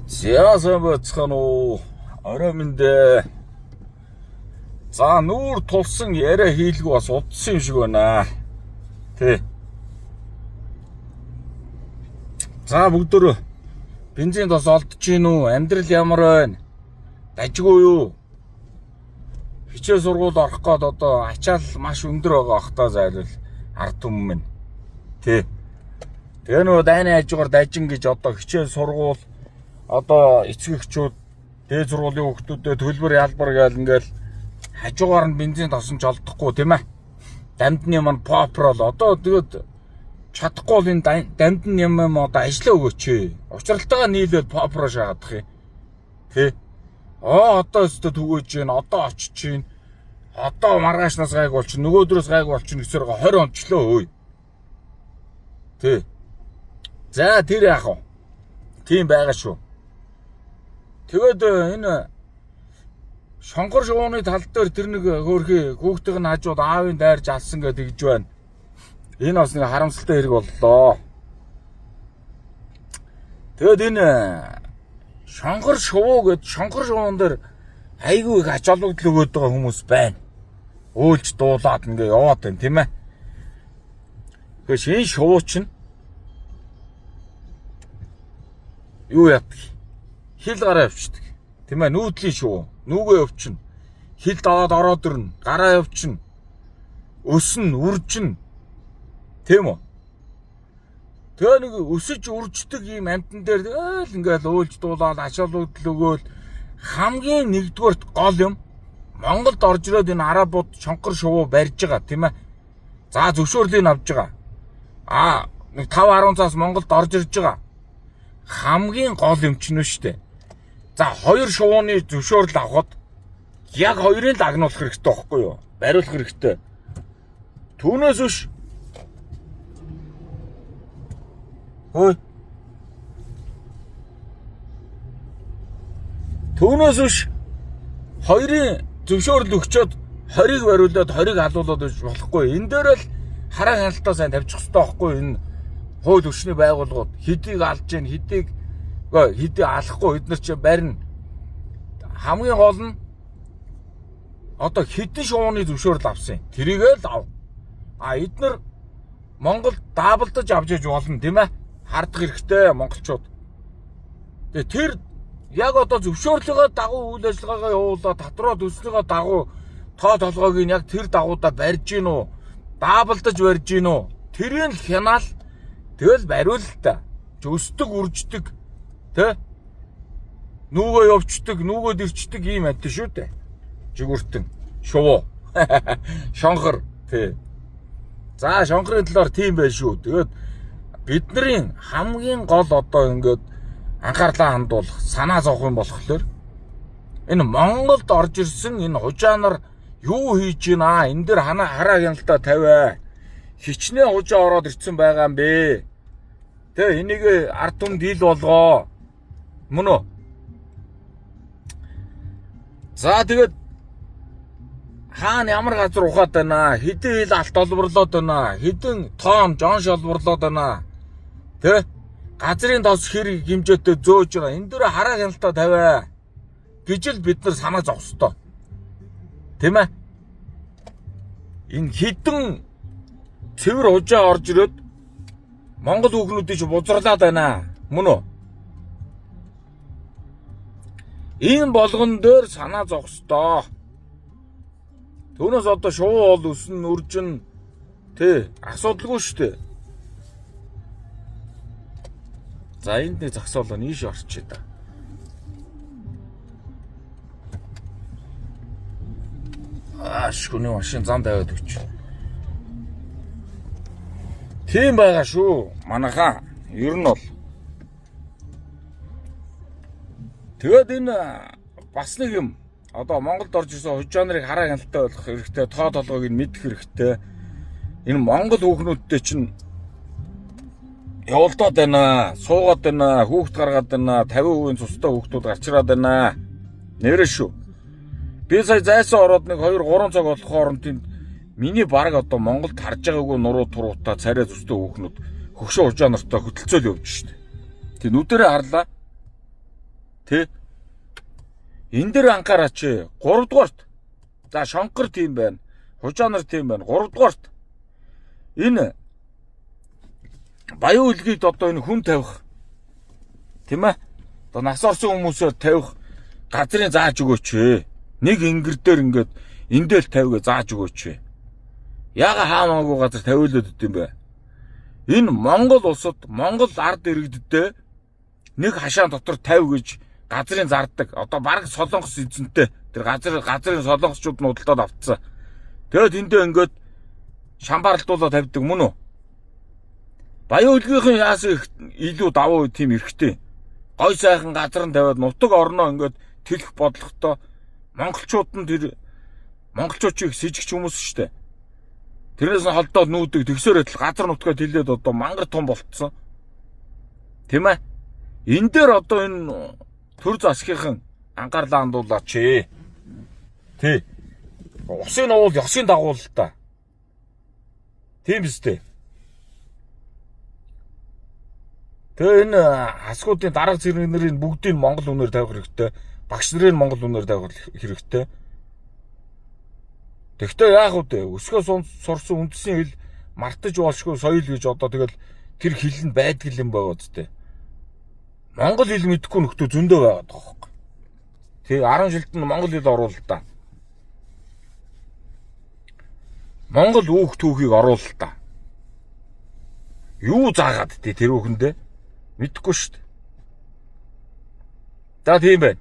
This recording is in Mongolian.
Зяасан бацхан уу. Орой минь. За нүүр тулсан яриа хийлгүй бас удсан юм шиг байна. Тэ. За бүгдөө бензин тос олдож гин үү? Амьдрал ямар байна? Дажгүй юу? Хичээл сургууль орох гээд одоо ачаал маш өндөр байгаа ахтаа зайлвал ард түмэн минь. Тэ. Тэгээ нөө дайны хажуугаар дажин гэж одоо хичээл сургууль одоо эцэг эхчүүд дээд сургуулийн хүүхдүүдэд төлбөр ялбар гээл ингээл хажуугаар нь бензин тосон ч олдохгүй тийм ээ. Дамдны юм попрол одоо тэгээд чадахгүй бол энэ дамдны юм одоо ажиллаа өгөөч. Учралтайгаа нийлээд попро шаадах юм. Тэ. Одоо өстө түгөөж гин одоо очиж гин. Одоо маргаашнаас гайг болчих нөгөөдрөөс гайг болчих гэсээр 20 онцлоо өөй. Тэ. За тэр яах вэ? Тийм байгаа шүү. Тэгээд энэ шонгор шувууны тал дээр тэр нэг хөөрхий хүүхдийн хажууд аавын дайрж алсан гэдэг гэж байна. Энэ бас нэг харамсалтай хэрэг боллоо. Тэгэд энэ шонгор шувуу гэд шонгор шувуун дээр айгүй их ач холбогдол өгöd байгаа хүмүүс байна. Өөлж дуулаад ингээ яваад байна тийм ээ. Тэгэхээр шинэ шувуу чинь юу яадаг? Хил гараа явчихдаг. Тийм ээ, нүүдлийн шувуу. Нүгөө явчихна. Хил даваад ороод ирнэ. Гараа явчихна. Өснө, үржин. Тийм үү? Тэгээ нэг өсөж үрждэг ийм амтан дээр тэгэл ингээл уйлж дуулаад ачаалуудл өгөөл хамгийн нэгдүгээрт гол юм Монголд орж ирээд энэ арабууд шонкор шувуу барьж байгаа тийм ээ. За зөвшөөрлийг авж байгаа. Нэг 5-10 цаас Монголд орж ирж байгаа. Хамгийн гол юм чинь шүү дээ. За хоёр шувууны зөвшөөрөл авахд яг хоёрыг л агнуулах хэрэгтэй байхгүй юу? Бариулах хэрэгтэй. Түүнээс биш. Хөөе. Түүнээс биш. Хоёрын зөвшөөрөл өгчөөд 20-ыг бариулаад 20-ыг халуулаад байж болохгүй. Энэ дээр л хараа хяналтаа сайн тавьчих хэрэгтэй байхгүй юу? Энэ хууль өршний байгууллагууд хэдийг алж гин хэдийг хэдий алахгүй эднэр чи барина. Хамгийн гол нь одоо хэдэн шувууны зөвшөөрөл авсан. Тэрийгээ л ав. Эднэр Монгол даабалдаж авч яж болно тийм ээ. Хардах хэрэгтэй монголчууд. Тэгээ тэр яг одоо зөвшөөрлөгөө дагуу үйл ажиллагаагаа явуулаад татруу төслөгөө дагуу тоо толгойг нь яг тэр дагуудаа барьж гин үү? Даабалдаж барьж гин үү? Тэрийг л хянаал тэгэл бариул л та. Өсдөг үрждэг тэ? Нүгөө явчдаг, нүгөөд ирчдэг ийм амт шүү дээ. Жигүртэн, шувуу. Шонхор тэ. За шонхрын талаар тийм байх шүү. Тэгээд бидний хамгийн гол одоо ингээд анхаарлаа хандуулах, санаа зовх юм болохоор энэ Монголд орж ирсэн энэ хужаа нар юу хийж гинэ? Энэ дэр хараа хяналтаа тавиа. Хичнээн хужаа ороод ирсэн байгаа юм бэ. Тэ энийг ард түмэнд ил болгоо. Мөн үү? За тэгээд хаана ямар газар ухаад байна? Хэдэн ил алт олборлоод байна? Хэдэн тонн жонш олборлоод байна? Тэ? Газрын тос хэрэг хэмжээтэй зөөж байгаа. Энэ дээр хараа хяналтаа тавиа гэж л бид нар санаа зовх ёстой. Тийм ээ? Энэ хэдэн цэвэр хужаа орж ирээд Монгол хүүхнүүдийг ч бузруулаад байна. Мөн үү? Энэ болгон дээр санаа зовх ёстой. Түүнээс одоо шувуу бол өснө, үржин тий асуудалгүй шүү дээ. За энд нэг зогсоолоо нийш орчих та. Шүний машин зам тавиад өгч. Тийм байгаа шүү. Манайхаа ер нь бол тэгээд энэ бас нэг юм одоо Монголд орж ирсэн хужаа нарыг хараа хяналттай болох хэрэгтэй, тоо толгойг нь мэдэх хэрэгтэй. Энэ Монгол хүүхнүүдтэй чинь явуулдаад байна, суугаад байна, хүүхд гаргаад байна, 50% цустай хүүхдүүд гарчраад байна. Нэрэ шүү. Би сая зайсан ороод нэг 2-3 цаг болох хооронд миний баг одоо Монголд харж байгаагүй нуруу туруутай царай зүстэй хүүхнүүд хөгшөө хужаа нартай хөтөлцөөл явж штэ. Тэг нүдэрээ харлаа. Тэ? Энэ дээр анхаараач. 3 дугаарт. За Шонкор тийм байна. Хужаа нар тийм байна. 3 дугаарт. Энэ Баян үлгийд одоо энэ хүн тавих. Тийм ээ? Одоо нас орсон хүмүүсээр тавих газрын зааж өгөөч. Нэг ингэр дээр ингээд эндэл тавьгээ зааж өгөөч. Яга хаамаагүй газар тавиулаад идэм бэ. Энэ Монгол улсад Монгол ард иргэдтэй нэг хашаан дотор тавь гэж газрын зардаг. Одоо баг Солонгос эзэнтэй тэр газрын солонгосчууд нь худалдаад авцсан. Тэгээд эндээ ингээд шамбаарлуулаад тавьдаг мөн үү? Баян үлгийнхэн яасан их илүү давуу тийм эрхтэй. Гой сайхан газар нь тавиад нутаг орноо ингээд тэлэх бодлоготой монголчууд нь тэр монголчуудыг сэжигч хүмүүс шүү дээ. Тэрнээс нь холдоод нүүдэг тэгсээр адил газар нутгаа тэлээд одоо мангар том болцсон. Тийм ээ? Энэ дээр одоо энэ төр засгийнхан анхаарлаа хандуулаач. Тий. Усын уул ёсын дагуул л та. Тийм биз дээ. Тэгээ энэ хасгуудын дарга зэрэгнэрийн бүгдийг Монгол үнээр тавих хэрэгтэй. Багш нарын Монгол үнээр тавих хэрэгтэй. Тэгвэл яах вэ? Өсгөө сурсан үндэсний хэл мартаж болшгүй соёл гэж одоо тэгэл тэр хэл нь байдаг юм байгаа үстэй. Монгол хэл мэдэхгүй нөхдөө зөндөө байгаа тоххой. Тэг 10 жилд нь монгол хэл оруул л да. Монгол үүх түүхийг оруул л да. Юу заагаад тий тэр хүүхэндээ? Мэдхгүй шүү дээ. За тийм байна.